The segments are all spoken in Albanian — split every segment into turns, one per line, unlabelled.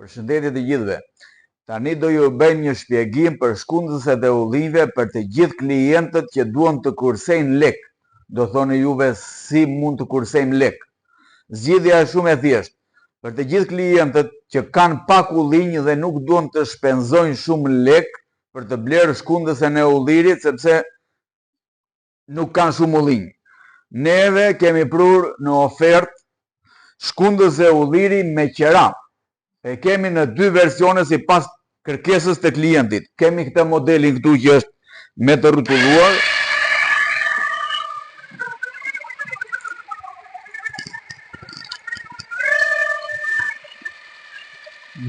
Përshëndetje të gjithëve. Tani do ju bëjmë një shpjegim për shkundëset e ullinjve për të gjithë klientët që duan të kursejnë lek. Do thoni juve si mund të kursejmë lek. Zgjidhja është shumë e thjeshtë. Për të gjithë klientët që kanë pak ullinj dhe nuk duan të shpenzojnë shumë lek për të blerë shkundësen e ullirit sepse nuk kanë shumë ullinj. Neve kemi prur në ofertë shkundës e ulliri me qera. E kemi në 2 versione si pas kërkesës të klientit. Kemi këtë modelin këtu që është me të rrotulluar.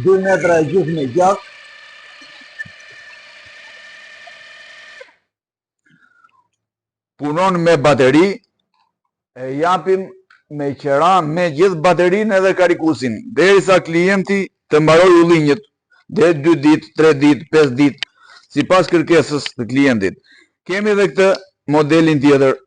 Dë metra e gjysmë me gjatë. Punon me bateri. E japim me qera me gjithë baterinë edhe karikusin, derisa klienti të mbaroj ullinjët, dhe 2 ditë, 3 ditë, 5 ditë, si pas kërkesës të klientit. Kemi edhe këtë modelin tjetër.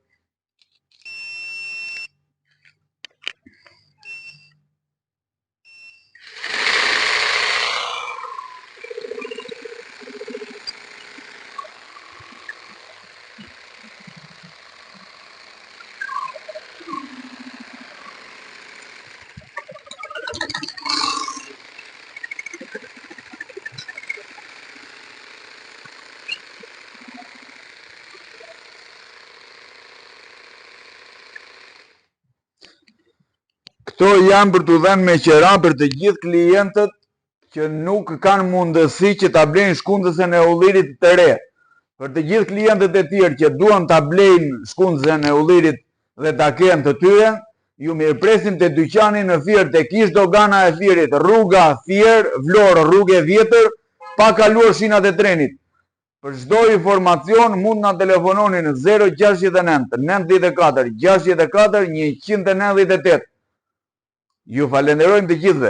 Këto janë për të dhënë me qera për të gjithë klientët që nuk kanë mundësi që ta blejnë shkundësen e ullirit të re. Për të gjithë klientët e tjerë që duan ta blejnë shkundësen e ullirit dhe ta kenë të tyre, ju mirëpresim te dyqani në Fier tek Kish Dogana e Fierit, rruga Fier, Vlorë, rrugë e Vjetër, pa kaluar shinat e trenit. Për çdo informacion mund na telefononi në 069 94 64 198. Ju falenderojmë të gjithëve.